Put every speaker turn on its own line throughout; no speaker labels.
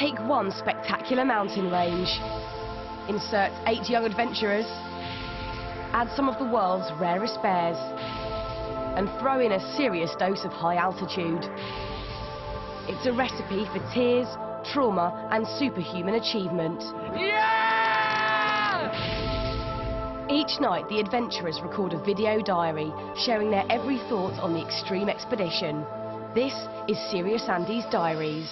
Take one spectacular mountain range. Insert 8 young adventurers. Add some of the world's rarest bears. And throw in a serious dose of high altitude. It's a recipe for tears, trauma and superhuman achievement.
Yeah!
Each night, the adventurers record a video diary, sharing their every thought on the extreme expedition. This is Serious Andy's Diaries.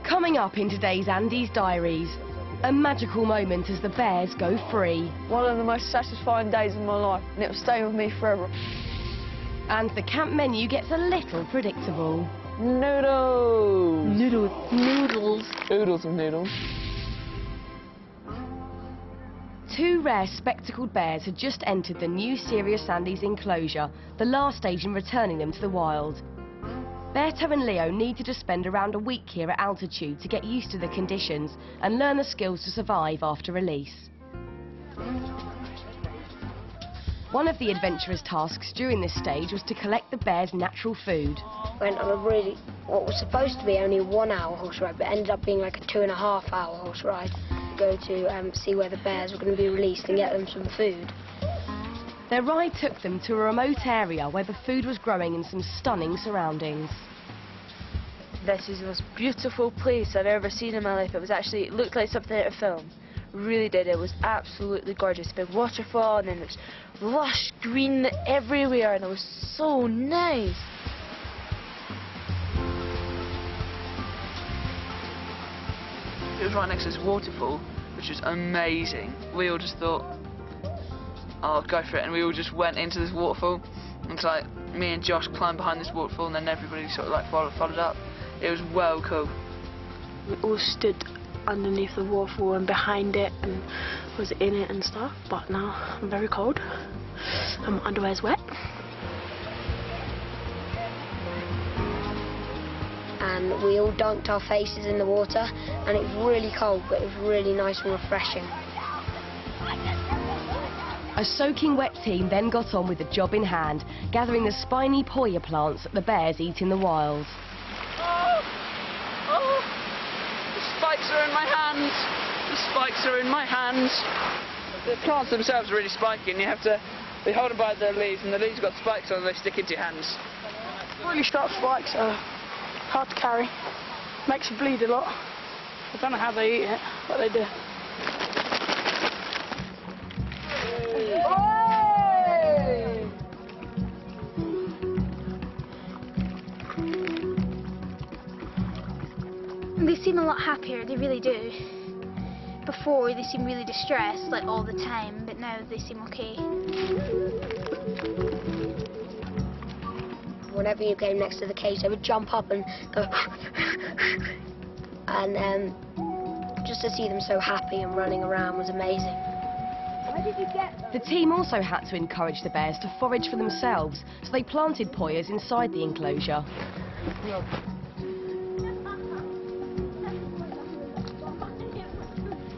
Coming up in today's Andy's Diaries, a magical moment as the bears go free.
One of the most satisfying days of my life, and it will stay with me forever.
And the camp menu gets a little predictable.
Noodles!
Noodles.
Noodles. Oodles of noodles.
2 rare spectacled bears had just entered the new Serious Andy's enclosure, the last stage in returning them to the wild. Berto and Leo needed to spend around a week here at altitude to get used to the conditions and learn the skills to survive after release. One of the adventurers' tasks during this stage was to collect the bears' natural food.
Went on what was supposed to be only a 1-hour horse ride, but ended up being like a 2.5-hour horse ride. Go to see where the bears were going to be released and get them some food.
Their ride took them to a remote area where the food was growing in some stunning surroundings.
This is the most beautiful place I've ever seen in my life. It looked like something out of film. Really did. It was absolutely gorgeous. Big waterfall, and then it was lush green everywhere, and it was so nice. It was right next to this waterfall, which was amazing. We all just thought, oh, go for it, and we all just went into this waterfall. And it's like me and Josh climbed behind this waterfall, and then everybody sort of like followed up. It was well cool.
We all stood underneath the waterfall and behind it and was in it and stuff, but now I'm very cold. My underwear's wet.
And we all dunked our faces in the water, and it was really cold, but it was really nice and refreshing.
A soaking wet team then got on with the job in hand, gathering the spiny poya plants that the bears eat in the wild.
Oh, the spikes are in my hands. The spikes are in my hands. The plants themselves are really spiky, and you hold them by the leaves, and the leaves have got spikes on them, they stick into your hands.
Really sharp spikes are hard to carry. Makes you bleed a lot. I don't know how they eat it, but they do.
They seem a lot happier, they really do. Before, they seem really distressed, like all the time, but now they seem okay.
Whenever you came next to the cage, they would jump up and go and just to see them so happy and running around was amazing.
Where did you get them?
The team also had to encourage the bears to forage for themselves, so they planted poyas inside the enclosure.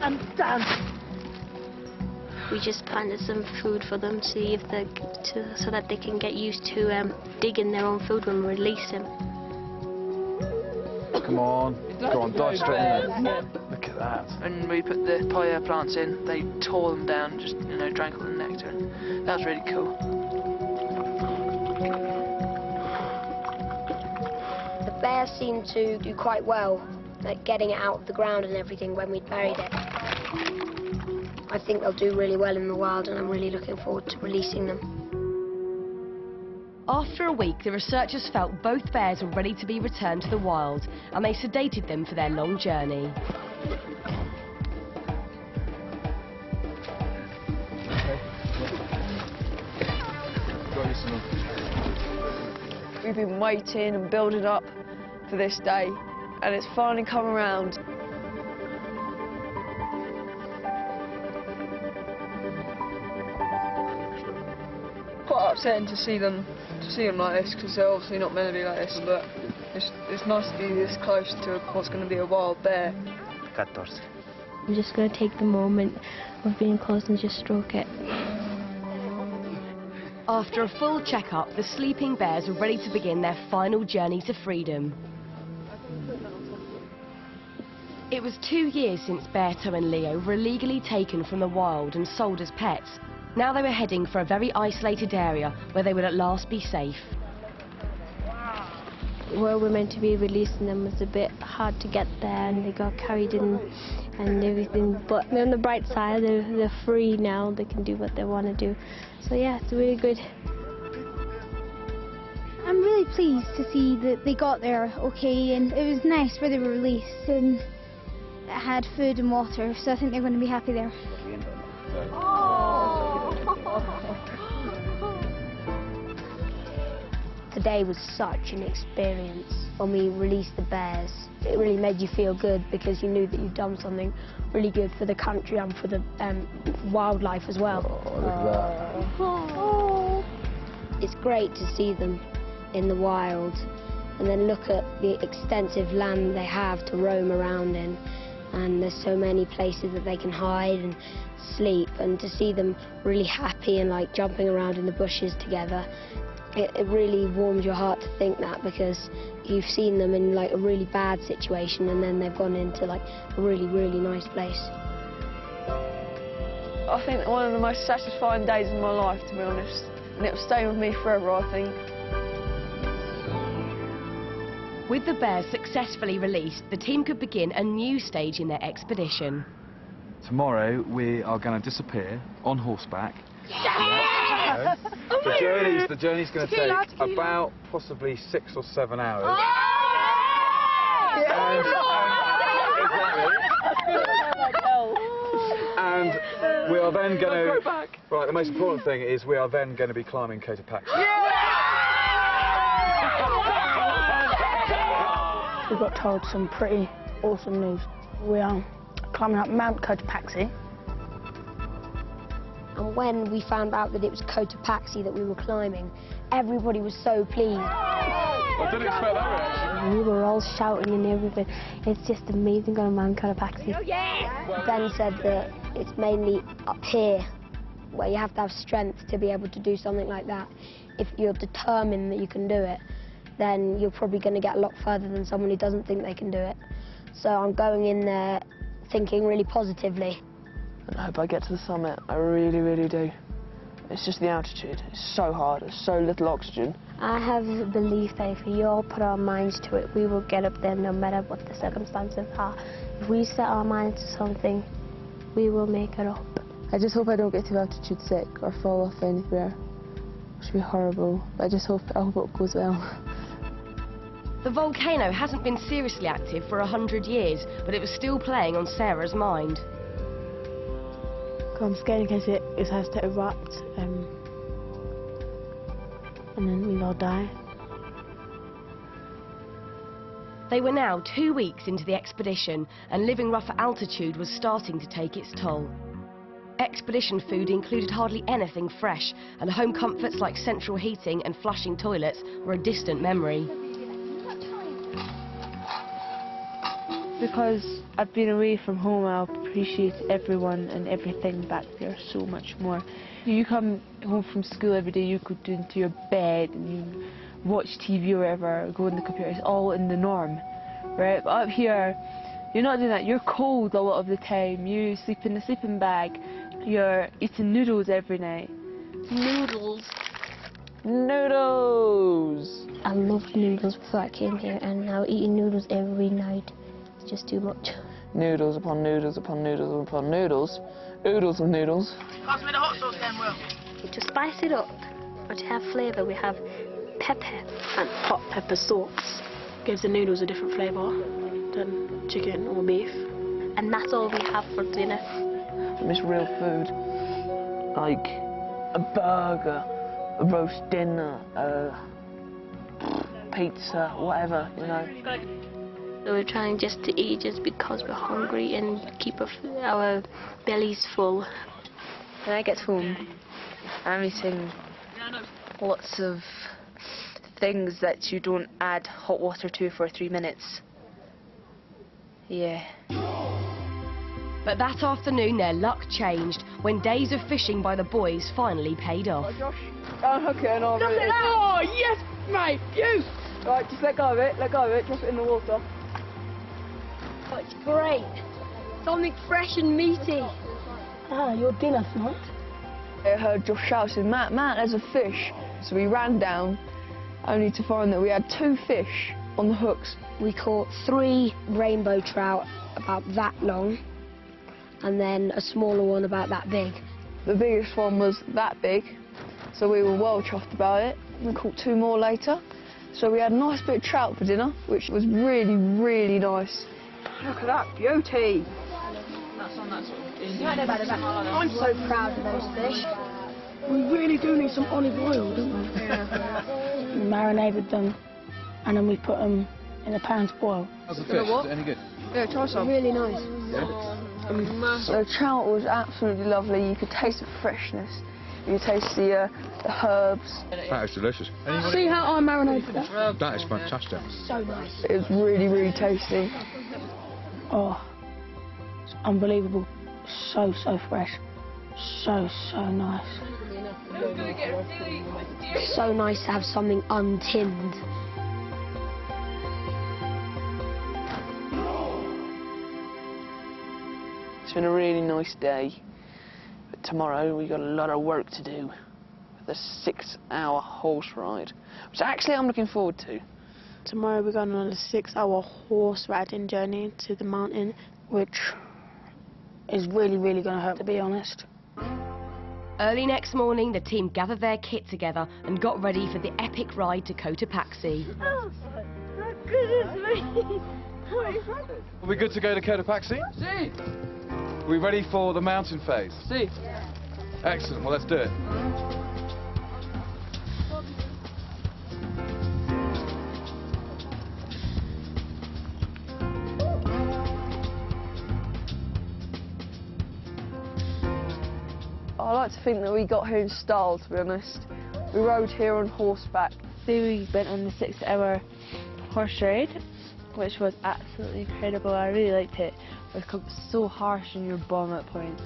I'm done.
We just planted some food for them, see if so that they can get used to digging their own food when we release them.
Come on, go on, dive straight in there. Look at that.
When we put the poya plants in, they tore them down, just drank all the nectar, and that was really cool.
The bears seemed to do quite well, like getting it out of the ground and everything when we'd buried it. I think they'll do really well in the wild, and I'm really looking forward to releasing them.
After a week, the researchers felt both bears were ready to be returned to the wild, and they sedated them for their long journey.
We've been waiting and building up for this day, and it's finally come around. Quite upsetting to see them like this, because they're obviously not meant to be like this. But it's nice to be this close to what's going to be a wild bear.
14.
I'm just going to take the moment of being close and just stroke it.
After a full checkup, the sleeping bears were ready to begin their final journey to freedom. It was 2 years since Berto and Leo were illegally taken from the wild and sold as pets. Now they were heading for a very isolated area where they would at last be safe.
Where we're meant to be releasing them was a bit hard to get there, and they got carried in and everything. But on the bright side, they're free now. They can do what they want to do. So yeah, it's really good.
I'm really pleased to see that they got there okay, and it was nice where they were released and had food and water, so I think they're going to be happy there.
Today was such an experience. When we released the bears, it really made you feel good because you knew that you'd done something really good for the country and for the wildlife as well. It's great to see them in the wild and then look at the extensive land they have to roam around in, and there's so many places that they can hide and sleep, and to see them really happy and like jumping around in the bushes together. It really warms your heart to think that, because you've seen them in like a really bad situation and then they've gone into like a really, really nice place.
I think one of the most satisfying days of my life, to be honest, and it will stay with me forever, I think.
With the bears successfully released, the team could begin a new stage in their expedition.
Tomorrow we are going to disappear on horseback.
Yeah!
The journey's going to take about possibly 6 or 7 hours. And we are then going to... Right, the most important thing is we are then going to be climbing Cotopaxi.
We got told some pretty awesome news. We are climbing up Mount Cotopaxi.
And when we found out that it was Cotopaxi that we were climbing, everybody was so pleased.
I didn't expect that reaction.
We were all shouting and everything. It's just amazing going Mount Cotopaxi.
Oh, yeah! Ben said that it's mainly up here where you have to have strength to be able to do something like that. If you're determined that you can do it, then you're probably going to get a lot further than someone who doesn't think they can do it. So I'm going in there thinking really positively.
And I hope I get to the summit. I really, really do. It's just the altitude. It's so hard. There's so little oxygen.
I have the belief that if we all put our minds to it, we will get up there no matter what the circumstances are. If we set our minds to something, we will make it up.
I just hope I don't get too altitude sick or fall off anywhere. It should be horrible, but I hope it goes well.
The volcano hasn't been seriously active for 100 years, but it was still playing on Sarah's mind.
I'm scared in case it has to erupt, and then we'll all die.
They were now 2 weeks into the expedition, and living rough at altitude was starting to take its toll. Expedition food included hardly anything fresh, and home comforts like central heating and flushing toilets were a distant memory.
Because I've been away from home, I appreciate everyone and everything back there so much more. You come home from school every day, you go into your bed and you watch TV or whatever, go on the computer, it's all in the norm, right? But up here, you're not doing that. You're cold a lot of the time, you sleep in a sleeping bag, you're eating noodles every night.
Noodles.
Noodles!
I loved noodles before I came here, and now eating noodles every night is just too much.
Noodles upon noodles upon noodles upon noodles. Oodles of noodles.
Pass me the hot sauce then, Will.
To spice it up, or to have flavour, we have pepper.
And hot pepper sauce gives the noodles a different flavour than chicken or beef.
And that's all we have for dinner.
I miss real food. Like a burger, a roast dinner, pizza, whatever, you know.
So we're trying just to eat just because we're hungry and keep our bellies full.
When I get home, I'm eating
lots of things that you don't add hot water to for 3 minutes. Yeah.
But that afternoon their luck changed when days of fishing by the boys finally paid off.
Right, Josh, unhook it and I'll reel it in. Oh, yes, mate, you! Right, just let go of it, drop it in the water.
Oh, it's great. Something fresh and meaty.
Ah, your dinner tonight?
I heard Josh shouting, Matt, there's a fish. So we ran down, only to find that we had 2 fish on the hooks.
We caught 3 rainbow trout about that long, and then a smaller one about that big.
The biggest one was that big, so we were well chuffed about it. We caught 2 more later, so we had a nice bit of trout for dinner, which was really, really nice. Look at that beauty!
That's on that sort of
I'm so proud of those fish.
We really do need some olive oil, don't we?
Yeah.
We marinated them, and then we put them in a pan to boil.
How's the fish? Is it any good?
Yeah, try some.
Really nice.
The trout was absolutely lovely. You could taste the freshness. You could taste the herbs.
That is delicious.
See how I marinated that?
That is fantastic.
So nice.
It was really, really tasty.
Oh, it's unbelievable. So fresh. So nice.
So nice to have something untinned.
It's been a really nice day, but tomorrow we got a lot of work to do. The 6-hour horse ride, which actually I'm looking forward to.
Tomorrow we're going on a 6-hour horse riding journey to the mountain, which is really going to hurt, to be honest.
Early next morning, the team gathered their kit together and got ready for the epic ride to Cotopaxi.
Oh, my goodness me!
Are we good to go to Cotopaxi?
See,
Are we ready for the mountain phase?
see.
Excellent, well let's do it.
I like to think that we got here in style, to be honest. We rode here on horseback.
So we went on the 6-hour horse ride, which was absolutely incredible. I really liked it. It was so harsh on your bum at points.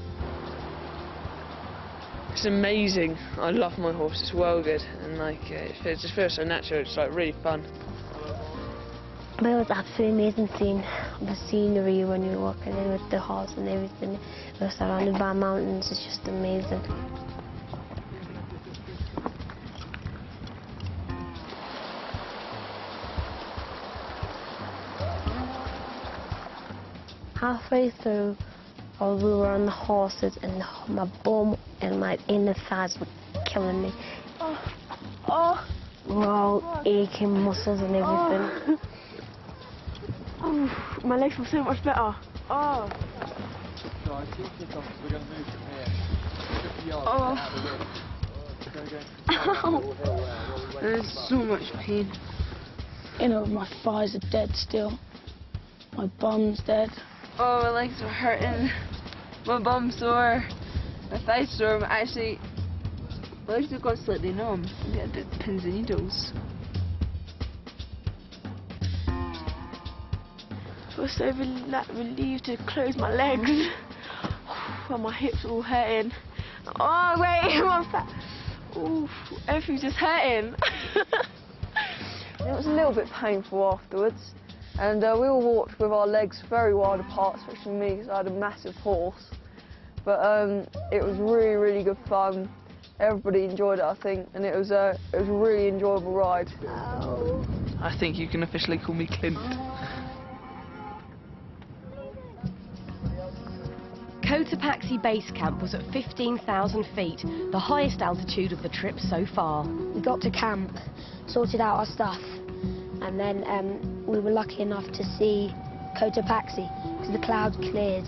It's amazing. I love my horse. It's well good, and like it just feels so natural. It's like really fun.
But it was absolutely amazing seeing the scenery when you're walking in with the horse and everything. We're surrounded by mountains. It's just amazing. Halfway through, we were on the horses and my bum and my inner thighs were killing me.
Oh.
We're all aching muscles and everything.
Oh, my legs feel so much better. Oh.
There's so much pain.
You know, my thighs are dead still. My bum's dead.
Oh, my legs are hurting. My bum's sore. My thigh's sore. Actually, my legs have got slightly numb. I'm getting pins and needles.
I feel so relieved to close my legs. And my hips are all hurting. Oh, wait, my fat. Ooh, everything's just hurting.
It was a little bit painful afterwards. And we all walked with our legs very wide apart, especially me, because I had a massive horse. But it was really, really good fun. Everybody enjoyed it, I think, and it was a really enjoyable ride.
I think you can officially call me Clint.
Cotopaxi Base Camp was at 15,000 feet, the highest altitude of the trip so far.
We got to camp, sorted out our stuff, and then we were lucky enough to see Cotopaxi because the clouds cleared.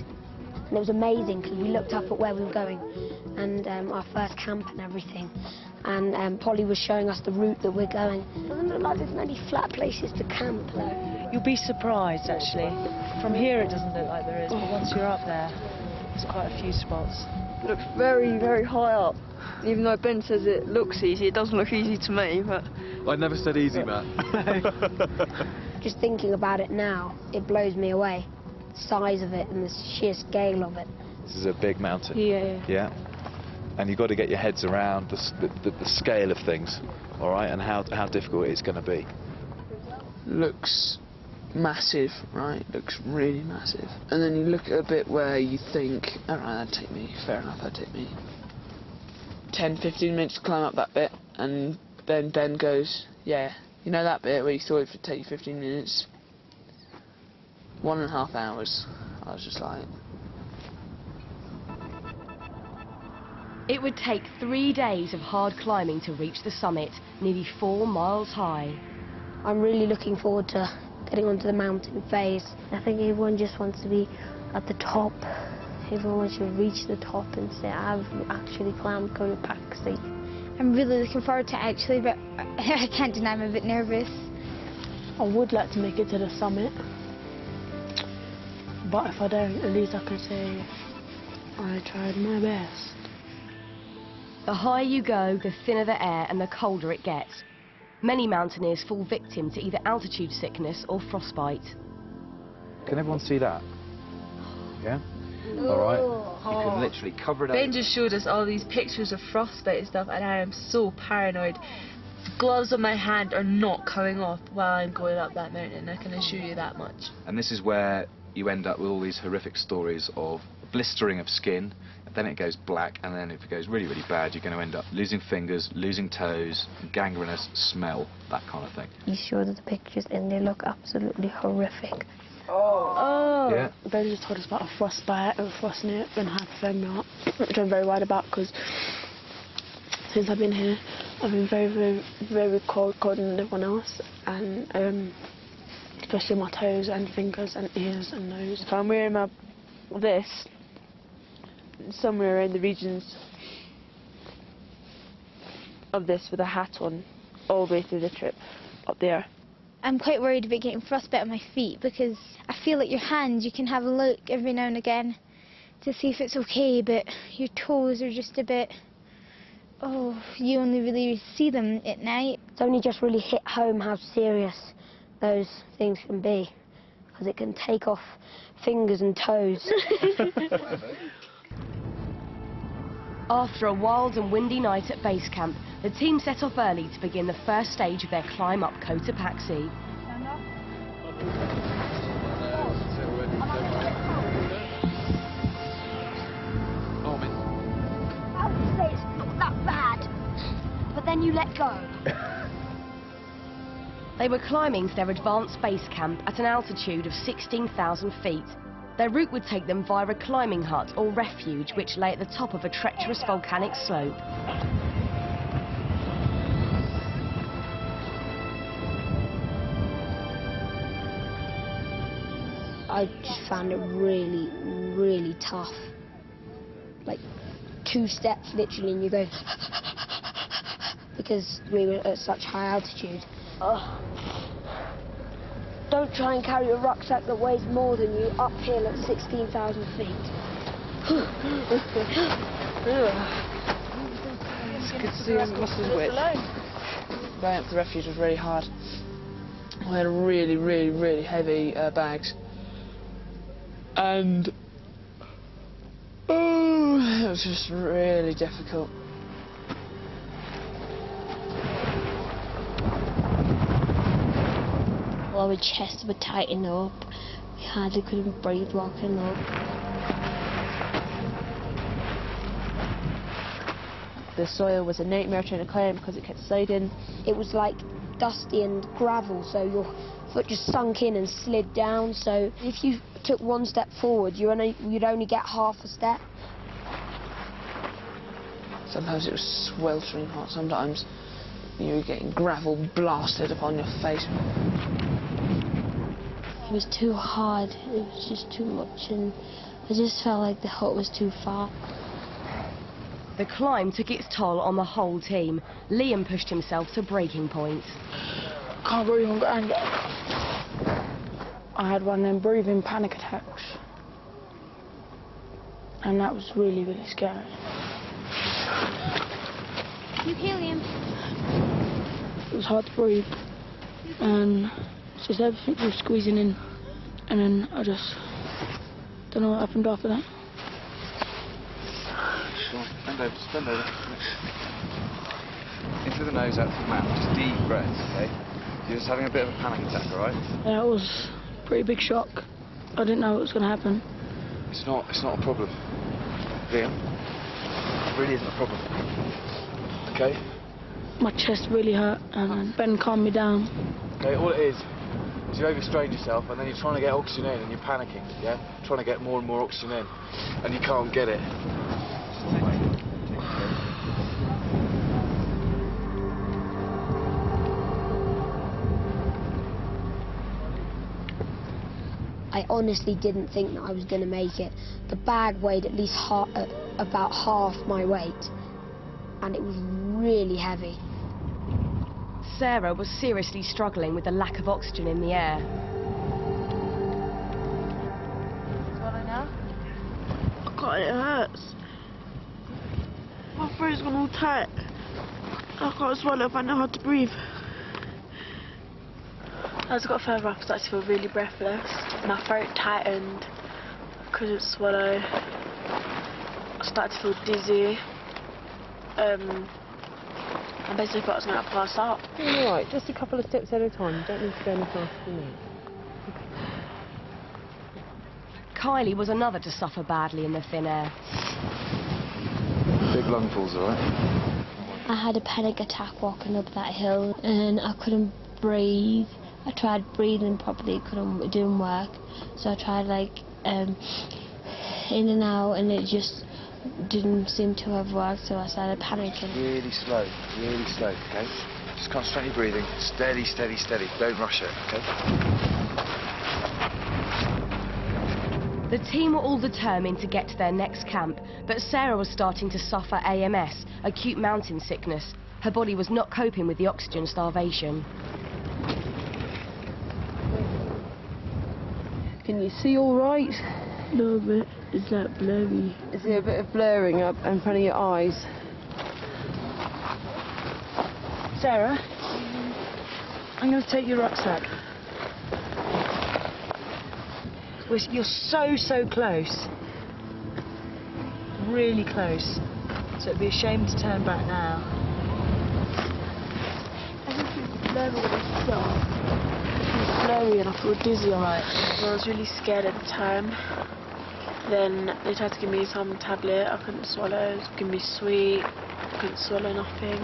And it was amazing because we looked up at where we were going and our first camp and everything. And Polly was showing us the route that we're going. It doesn't look like there's many flat places to camp though.
You'll be surprised actually. From here it doesn't look like there is, but once you're up there, there's quite a few spots.
Looks very, very high up. Even though Ben says it looks easy, it doesn't look easy to me, but...
I never said easy, Matt.
Just thinking about it now, it blows me away. The size of it and the sheer scale of it.
This is a big mountain.
Yeah.
Yeah. And you've got to get your heads around the scale of things, all right, and how difficult it's going to be.
Looks massive, right? Looks really massive. And then you look at a bit where you think, alright, that'd take me, fair enough, that'd take me 10, 15 minutes to climb up that bit. And then Ben goes, yeah, you know that bit where you thought it would take you 15 minutes? 1.5 hours. I was just like...
It would take 3 days of hard climbing to reach the summit, nearly 4 miles high.
I'm really looking forward to getting onto the mountain phase.
I think everyone just wants to be at the top. Everyone wants to reach the top and say, I've actually climbed Cotopaxi.
I'm really looking forward to it actually, but I can't deny I'm a bit nervous.
I would like to make it to the summit. But if I don't, at least I can say I tried my best.
The higher you go, the thinner the air and the colder it gets. Many mountaineers fall victim to either altitude sickness or frostbite.
Can everyone see that? Yeah? All right. You can literally cover it up.
Ben just showed us all these pictures of frostbite and stuff, and I am so paranoid. The gloves on my hand are not coming off while I'm going up that mountain, I can assure you that much.
And this is where you end up with all these horrific stories of blistering of skin, then it goes black, and then if it goes really, really bad, you're going to end up losing fingers, losing toes, gangrenous smell, that kind of thing.
He showed us the pictures and they look absolutely horrific.
Oh!
Yeah.
Ben just told us about a frostbite and frostnip and hypothermia, which I'm very worried about because since I've been here, I've been very, very, very colder than everyone else, and especially my toes and fingers and ears and nose. So I'm wearing this somewhere in the regions of this with a hat on all the way through the trip up there.
I'm quite worried about getting frostbite on my feet because I feel like your hands, you can have a look every now and again to see if it's okay, but your toes are just a bit, you only really see them at night.
It's only just really hit home how serious those things can be, because it can take off fingers and toes.
After a wild and windy night at base camp, the team set off early to begin the first stage of their climb up Cotopaxi.
I would say it's not that bad, but then you let go.
They were climbing to their advanced base camp at an altitude of 16,000 feet. Their route would take them via a climbing hut or refuge which lay at the top of a treacherous volcanic slope.
I just found it really, really tough. Like 2 steps literally and you go because we were at such high altitude. Don't try and carry a rucksack that weighs more than you uphill at 16,000 feet.
It's good to see his muscles wet. Going up to the refuge was really hard. I had really, really, really heavy bags. And it was just really difficult.
Our chests were tightening up. We hardly couldn't breathe walking up.
The soil was a nightmare trying to climb because it kept sliding.
It was like dusty and gravel, so your foot just sunk in and slid down. So if you took 1 step forward, you'd only get half a step.
Sometimes it was sweltering hot. Sometimes you were getting gravel blasted upon your face.
It was too hard. It was just too much, and I just felt like the hut was too far.
The climb took its toll on the whole team. Liam pushed himself to breaking point.
Can't breathe, I'm going. I had one of them breathing panic attacks. and that was really, really scary.
You helium.
It was hard to breathe, and just everything was squeezing in, and then I just don't know what happened after that.
Sure. Bend over, just bend over. Into the nose, out to the mouth. Just deep breaths, okay? You're just having a bit of a panic attack, alright?
Yeah, it was a pretty big shock. I didn't know what was going to happen.
It's not a problem. Liam, it really isn't a problem. Okay?
My chest really hurt, and Ben calmed me down.
Okay, all it is you overstrain yourself, and then you're trying to get oxygen in, and you're panicking, yeah? Trying to get more and more oxygen in, and you can't get it.
I honestly didn't think that I was going to make it. The bag weighed at least about half my weight, and it was really heavy.
Sarah was seriously struggling with the lack of oxygen in the air.
Swallow now?
I can't, it hurts. My throat's gone all tight. I can't swallow if I know how to breathe. As I got further up, I started to feel really breathless. My throat tightened, couldn't swallow. I started to feel dizzy. I basically thought I was going to pass out.
All right, just a couple of steps at a time. You don't need to go any faster than that.
Kylie was another to suffer badly in the thin air.
Big lungfuls, alright?
I had a panic attack walking up that hill, and I couldn't breathe. I tried breathing properly, it didn't work. So I tried like in and out, and it just didn't seem to have worked, so I started panicking.
Really slow, okay? Just concentrate on your breathing. Steady, steady, steady. Don't rush it, okay?
The team were all determined to get to their next camp, but Sarah was starting to suffer AMS, acute mountain sickness. Her body was not coping with the oxygen starvation.
Can you see all right?
No, but it's like blurry.
Is there a bit of blurring up in front of your eyes? Sarah, I'm going to take your rucksack. You're so close. Really close. So it'd be a shame to turn back now.
Everything's blurry when I start. It's blurry and I feel dizzy.
Right.
I was really scared at the time. Then they tried to give me some tablet. I couldn't swallow. Give me sweet. I couldn't swallow nothing.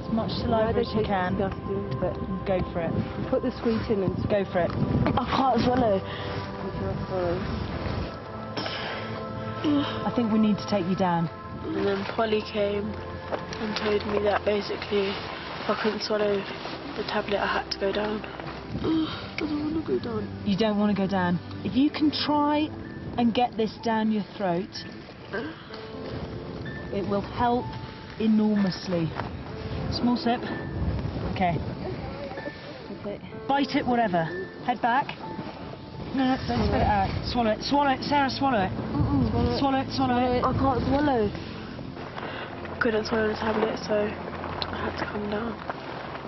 As much saliva as you can, but go for it. Put the sweet in and go for it.
I can't swallow.
I think we need to take you down.
And then Polly came and told me that basically if I couldn't swallow the tablet, I had to go down. I don't want to go down.
You don't want to go down. If you can try and get this down your throat, it will help enormously. Small sip. Okay. Bite it, whatever. Head back. No, don't spit it out. Swallow it. Swallow it. Sarah, swallow it. Swallow it, swallow it.
I can't swallow. Couldn't swallow the tablet, so I had to come down.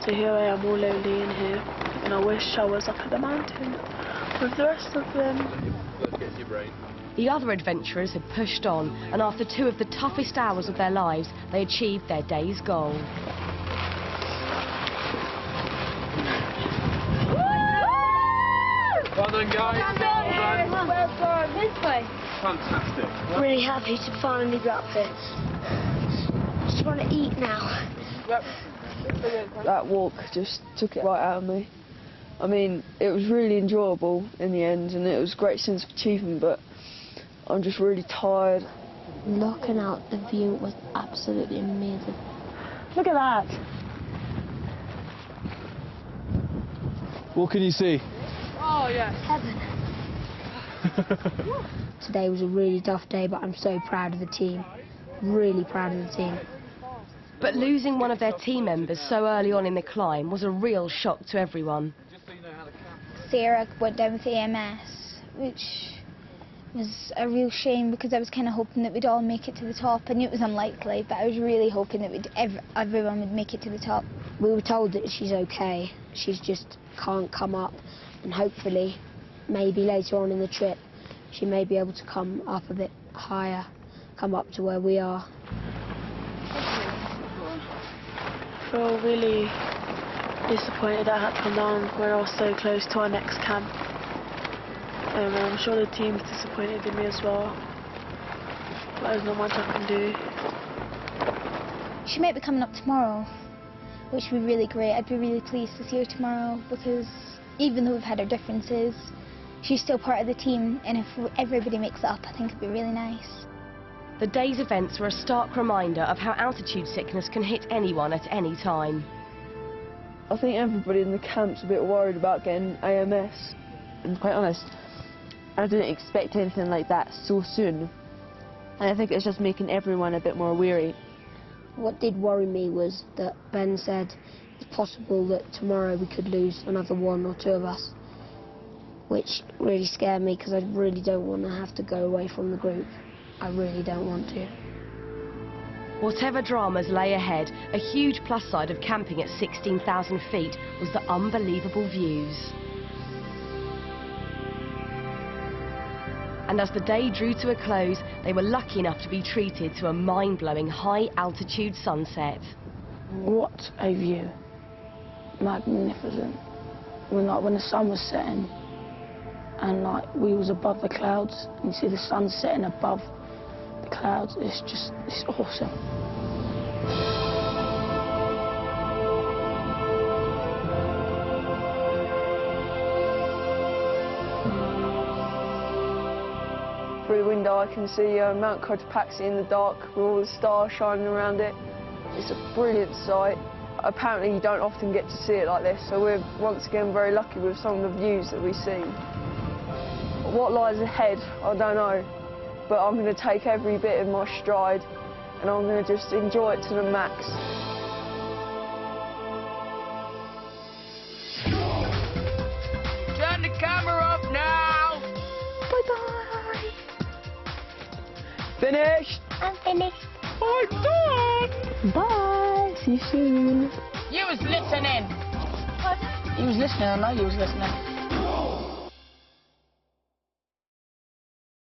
So here I am, all lonely in here, and I wish I was up at the mountain with the rest of them.
The other adventurers had pushed on, and after 2 of the toughest hours of their lives, they achieved their day's goal.
Well done, guys.
Well done. This way.
Fantastic.
Really happy to finally be up here. Just want to eat now.
That walk just took it right out of me. I mean, it was really enjoyable in the end, and it was a great sense of achievement, but I'm just really tired.
Looking out the view was absolutely amazing.
Look at that.
What can you see?
Oh, yes.
Heaven. Today was a really tough day, but I'm so proud of the team. Really proud of the team.
But losing one of their team members so early on in the climb was a real shock to everyone.
Sarah went down with AMS, which was a real shame because I was kind of hoping that we'd all make it to the top. I knew it was unlikely, but I was really hoping that everyone would make it to the top.
We were told that she's okay. She's just can't come up, and hopefully, maybe later on in the trip, she may be able to come up a bit higher, come up to where we are.
I feel really disappointed that I had to come down. We're all so close to our next camp. I'm sure the team's disappointed in me as well, but there's not much I can do.
She might be coming up tomorrow, which would be really great. I'd be really pleased to see her tomorrow because even though we've had our differences, she's still part of the team, and if everybody makes it up, I think it'd be really nice.
The day's events were a stark reminder of how altitude sickness can hit anyone at any time.
I think everybody in the camp's a bit worried about getting AMS, and quite honest, I didn't expect anything like that so soon. And I think it's just making everyone a bit more weary.
What did worry me was that Ben said it's possible that tomorrow we could lose another 1 or 2 of us, which really scared me because I really don't want to have to go away from the group. I really don't want to.
Whatever dramas lay ahead, a huge plus side of camping at 16,000 feet was the unbelievable views. And as the day drew to a close, they were lucky enough to be treated to a mind-blowing high-altitude sunset.
What a view. Magnificent. When the sun was setting and we was above the clouds, and you see the sun setting above the clouds, it's awesome.
Through the window I can see Mount Cotopaxi in the dark with all the stars shining around it. It's a brilliant sight. Apparently you don't often get to see it like this, so we're once again very lucky with some of the views that we see. What lies ahead, I don't know, but I'm going to take every bit in my stride and I'm going to just enjoy it to the max.
Turn the camera off now!
Bye-bye!
Finished!
I'm finished.
I'm done!
Bye. See you soon.
You was listening.
What?
You was listening. I know you was listening.